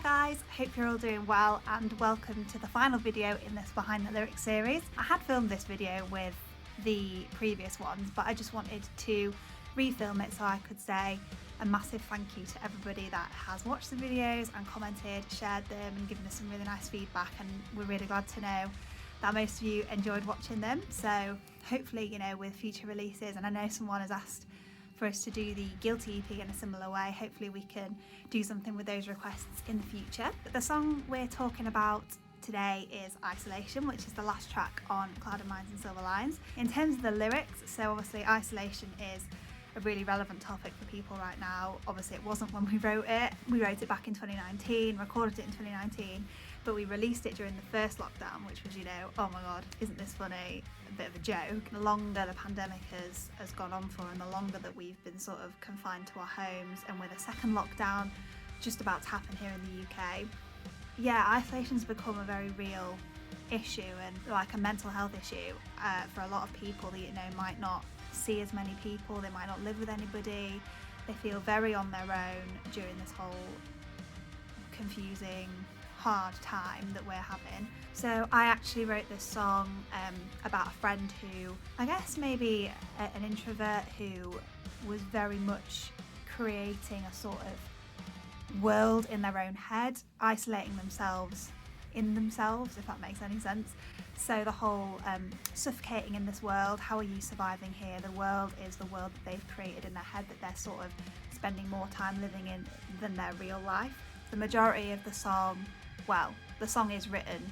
guys, hope you're all doing well and welcome to the final video in this Behind the Lyrics series. I had filmed this video with the previous ones, but I just wanted to refilm it so I could say a massive thank you to everybody that has watched the videos and commented, shared them and given us some really nice feedback, and we're really glad to know that most of you enjoyed watching them. So hopefully, you know, with future releases, and I know someone has asked for us to do the Guilty EP in a similar way, hopefully we can do something with those requests in the future. But the song we're talking about today is Isolation, which is the last track on Clouded Minds and Silver Lines. In terms of the lyrics, so obviously isolation is a really relevant topic for people right now. Obviously it wasn't when we wrote it. We wrote it back in 2019, recorded it in 2019, but we released it during the first lockdown, which was, you know, oh my god, isn't this funny? A bit of a joke. The longer the pandemic has gone on for, and the longer that we've been sort of confined to our homes, and with a second lockdown just about to happen here in the UK, yeah, isolation's become a very real issue and like a mental health issue for a lot of people that, you know, might not see as many people, they might not live with anybody, they feel very on their own during this whole confusing, hard time that we're having. So I actually wrote this song about a friend who, I guess maybe an introvert who was very much creating a sort of world in their own head, isolating themselves in themselves, if that makes any sense. So the whole suffocating in this world, how are you surviving here? The world is the world that they've created in their head that they're sort of spending more time living in than their real life. The majority of the song, well, the song is written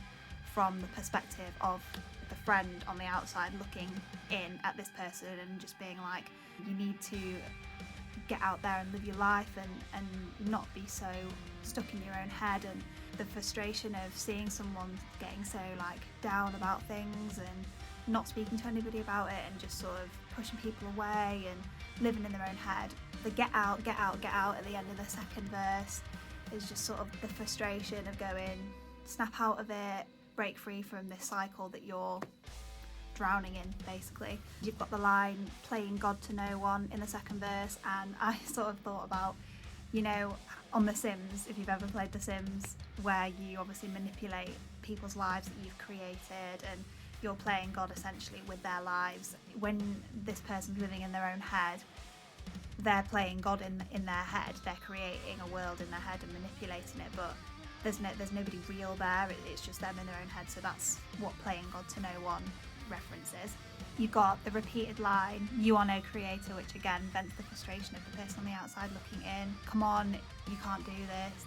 from the perspective of the friend on the outside looking in at this person and just being like, you need to get out there and live your life and not be so stuck in your own head, and the frustration of seeing someone getting so like down about things and not speaking to anybody about it and just sort of pushing people away and living in their own head. The get out, get out, get out at the end of the second verse is just sort of the frustration of going, snap out of it, break free from this cycle that you're drowning in, basically. You've got the line, playing God to no one in the second verse, and I sort of thought about, you know, on The Sims, if you've ever played The Sims, where you obviously manipulate people's lives that you've created and you're playing God essentially with their lives. When this person's living in their own head, they're playing God in their head, they're creating a world in their head and manipulating it, but there's nobody real there, it's just them in their own head. So that's what playing God to no one references. You've got the repeated line, you are no creator, which again vents the frustration of the person on the outside looking in. Come on, you can't do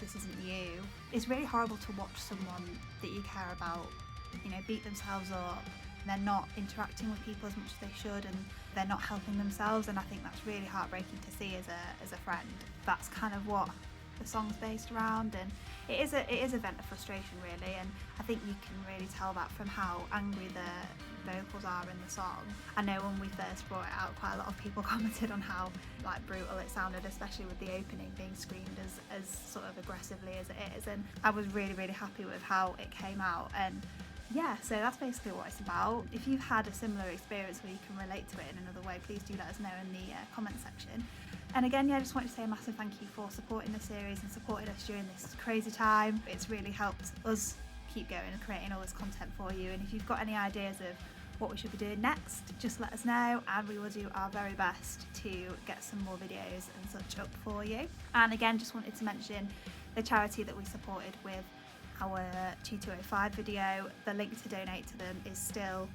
this isn't you. It's really horrible to watch someone that you care about, you know, beat themselves up. They're not interacting with people as much as they should, and they're not helping themselves, and I think that's really heartbreaking to see as a friend. That's kind of what the song's based around, and it is a vent of frustration really, and I think you can really tell that from how angry the vocals are in the song. I know when we first brought it out, quite a lot of people commented on how like brutal it sounded, especially with the opening being screamed as sort of aggressively as it is, and I was really happy with how it came out. And yeah, so that's basically what it's about. If you've had a similar experience where you can relate to it in another way, please do let us know in the comment section. And again, yeah, I just wanted to say a massive thank you for supporting the series and supporting us during this crazy time. It's really helped us keep going and creating all this content for you. And if you've got any ideas of what we should be doing next, just let us know and we will do our very best to get some more videos and such up for you. And again, just wanted to mention the charity that we supported with our 2205 video. The link to donate to them is still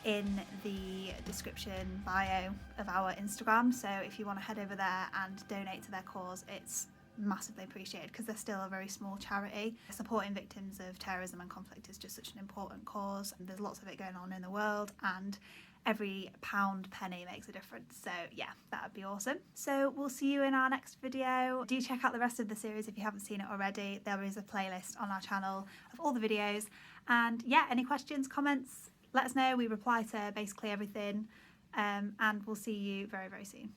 in the description bio of our Instagram, so if you want to head over there and donate to their cause, it's massively appreciated because they're still a very small charity. Supporting victims of terrorism and conflict is just such an important cause. There's lots of it going on in the world, and every pound penny makes a difference. So yeah, that would be awesome. So we'll see you in our next video. Do check out the rest of the series if you haven't seen it already. There is a playlist on our channel of all the videos. And yeah, any questions, comments, let us know. We reply to basically everything, and we'll see you very soon.